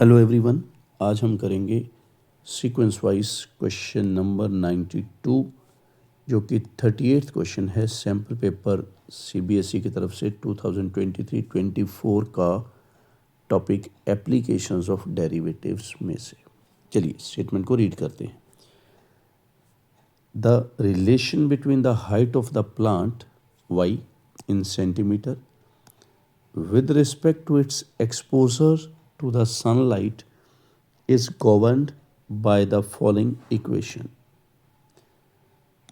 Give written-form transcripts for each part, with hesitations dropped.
Hello everyone, आज हम करेंगे सीक्वेंस वाइज क्वेश्चन नंबर 92 जो कि 38th क्वेश्चन है सैम्पल पेपर सीबीएसई की तरफ से 2023-24 का टॉपिक एप्लीकेशंस ऑफ डेरिवेटिव्स में से। चलिए स्टेटमेंट को रीड करते हैं। The relation between the height of the plant y in centimeter with respect to its exposure to the sunlight is governed by the following equation,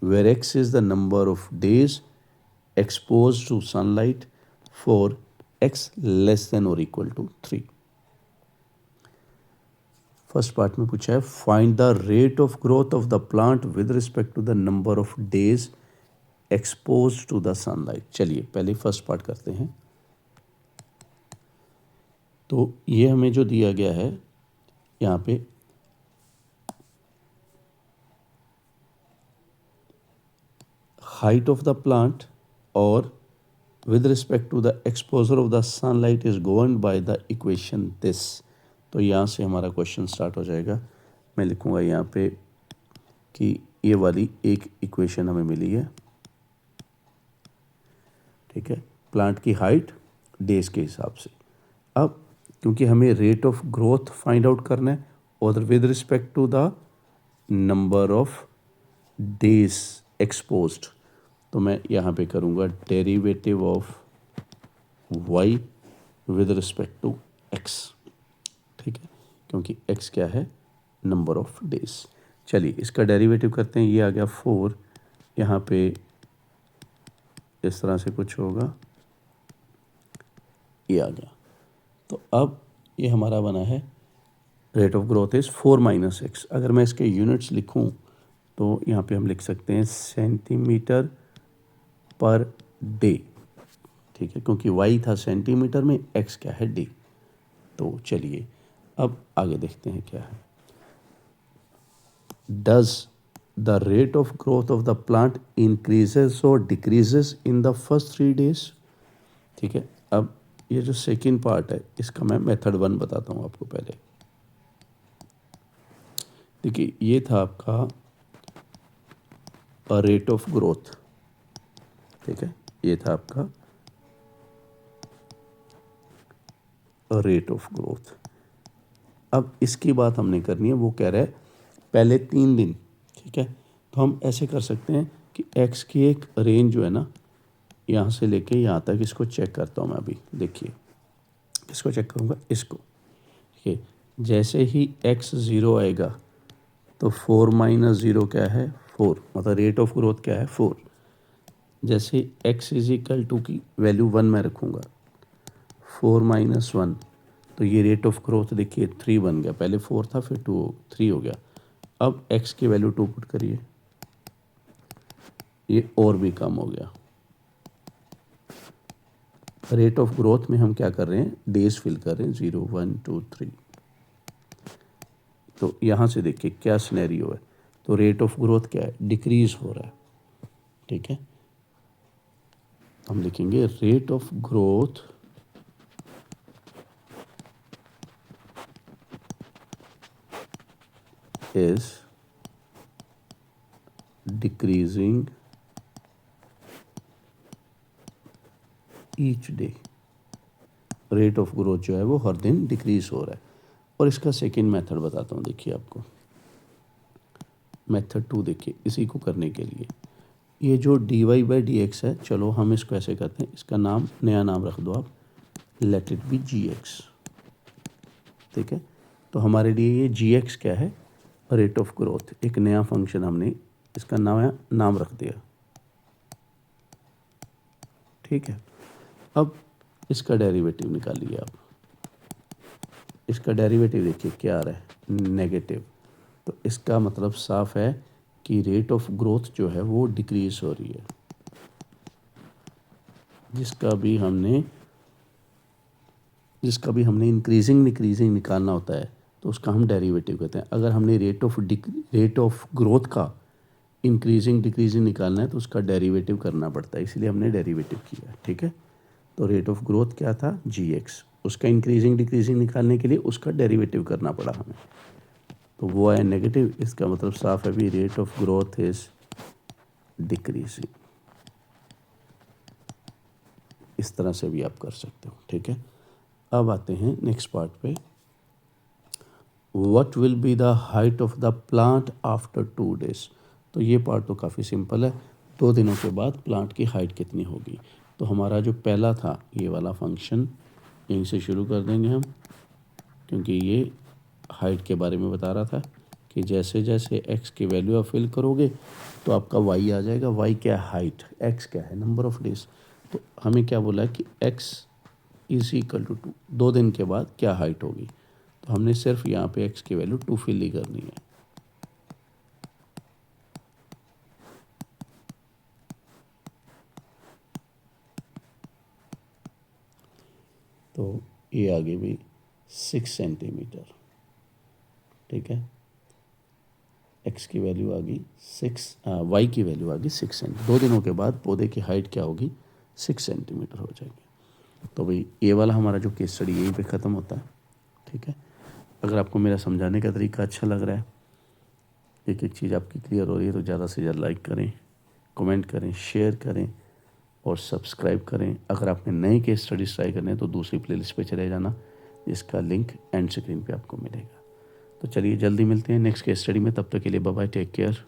where x is the number of days exposed to sunlight for x less than or equal to 3. First part में पूछा है find the rate of growth of the plant with respect to the number of days expose to the sunlight. चलिए पहले first part करते हैं। तो ये हमें जो दिया गया है यहाँ पे हाइट ऑफ द प्लांट और with respect to the exposure of the sunlight is governed by the equation this. तो यहाँ से हमारा क्वेश्चन स्टार्ट हो जाएगा। मैं लिखूँगा यहाँ पे कि ये वाली एक इक्वेशन हमें मिली है, ठीक है, प्लांट की हाइट डेज के हिसाब से। अब क्योंकि हमें rate of growth find out करना है और with respect to the number of days exposed, तो मैं यहाँ पे करूँगा derivative of y with respect to x, ठीक है, क्योंकि x क्या है, नंबर ऑफ डेज। चलिए इसका डेरिवेटिव करते हैं। ये आ गया 4, यहाँ पे इस तरह से कुछ होगा, ये आ गया। तो अब ये हमारा बना है rate of growth is 4 - x। अगर मैं इसके यूनिट्स लिखूं तो यहाँ पे हम लिख सकते हैं सेंटीमीटर पर डे, ठीक है, क्योंकि y था सेंटीमीटर में, x क्या है, डे। तो चलिए अब आगे देखते हैं क्या है। Does the rate of growth of the plant increases और decreases in the first 3 days, ठीक है। अब ये जो सेकेंड पार्ट है इसका मैं मेथड 1 बताता हूँ आपको। पहले देखिए ये था आपका रेट ऑफ ग्रोथ, ठीक है, ये था आपका रेट ऑफ ग्रोथ। अब इसकी बात हमने करनी है, वो कह रहा है पहले 3 दिन, ठीक है। तो हम ऐसे कर सकते हैं कि x की एक रेंज जो है ना, यहाँ से लेके यहाँ तक, इसको चेक करता हूँ मैं अभी। देखिए इसको चेक करूँगा, इसको, ठीक है। जैसे ही x 0 आएगा तो 4 - 0 क्या है, 4, मतलब रेट ऑफ ग्रोथ क्या है, 4। जैसे x = की वैल्यू 1 में रखूँगा, 4 - 1, तो ये रेट ऑफ ग्रोथ देखिए 3 बन गया। पहले 4 था, फिर 3 हो गया। अब x की वैल्यू 2 पुट करिए, ये और भी कम हो गया। रेट ऑफ ग्रोथ में हम क्या कर रहे हैं, डेज फिल कर रहे हैं, 0 1 2 3। तो यहाँ से देखिए क्या सिनेरियो है। तो रेट ऑफ ग्रोथ क्या है, डिक्रीज हो रहा है, ठीक है। हम लिखेंगे rate of growth is decreasing each day. Rate of growth जो है वो हर दिन डिक्रीज हो रहा है। और इसका सेकेंड मेथड बताता हूँ। देखिए आपको मेथड 2 देखिए, इसी को करने के लिए ये जो dy/dx है, चलो हम इसको ऐसे करते हैं, इसका नाम, नया नाम रख दो आप, लेट इट बी gx, ठीक है। तो हमारे लिए ये gx क्या है, रेट ऑफ ग्रोथ। एक नया फंक्शन हमने इसका नाम रख दिया, ठीक है। अब इसका डेरिवेटिव निकालिए आप। इसका डेरिवेटिव देखिए क्या आ रहा है, नेगेटिव। तो इसका मतलब साफ है कि रेट ऑफ ग्रोथ जो है वो डिक्रीज हो रही है। जिसका भी हमने इंक्रीजिंग डिक्रीजिंग निकालना होता है तो उसका हम डेरिवेटिव कहते हैं। अगर हमने रेट ऑफ ग्रोथ का इंक्रीजिंग डिक्रीजिंग निकालना है तो उसका डेरिवेटिव करना पड़ता है, इसलिए हमने डेरिवेटिव किया, ठीक है। तो रेट ऑफ ग्रोथ क्या था, gx। उसका इंक्रीजिंग डिक्रीजिंग निकालने के लिए उसका डेरिवेटिव करना पड़ा हमें, तो वो आया नेगेटिव। इसका मतलब साफ है भी rate of growth is decreasing. इस तरह से भी आप कर सकते हो, ठीक है। अब आते हैं नेक्स्ट पार्ट पे, what will be the height of the plant after 2 days। तो ये पार्ट तो काफ़ी सिंपल है, 2 दिनों के बाद प्लांट की हाइट कितनी होगी। तो हमारा जो पहला था ये वाला फंक्शन यहीं से शुरू कर देंगे हम, क्योंकि ये हाइट के बारे में बता रहा था कि जैसे जैसे x की वैल्यू आप फिल करोगे तो आपका y आ जाएगा। y क्या है, हाइट, x क्या है, नंबर ऑफ डेज। तो हमें क्या बोला है कि x इज इक्वल टू 2, 2 दिन के बाद क्या हाइट होगी। तो हमने सिर्फ यहाँ पे x की वैल्यू 2 फिल ही करनी है। तो ये आ गई भी 6 सेंटीमीटर, ठीक है। x की वैल्यू आ गई 6, y की वैल्यू आ गई 6 सेंटीमीटर। 2 दिनों के बाद पौधे की हाइट क्या होगी, 6 सेंटीमीटर हो जाएगी। तो भाई ये वाला हमारा जो केस स्टडी यहीं पे ख़त्म होता है, ठीक है। अगर आपको मेरा समझाने का तरीका अच्छा लग रहा है, एक एक चीज़ आपकी क्लियर हो रही है, तो ज़्यादा से ज़्यादा लाइक करें, कमेंट करें, शेयर करें और सब्सक्राइब करें। अगर आपने नए केस स्टडीज ट्राई करने हैं तो दूसरी प्लेलिस्ट पे चले जाना, जिसका लिंक एंड स्क्रीन पे आपको मिलेगा। तो चलिए जल्दी मिलते हैं नेक्स्ट केस स्टडी में, तब तक के लिए बाय बाय, टेक केयर।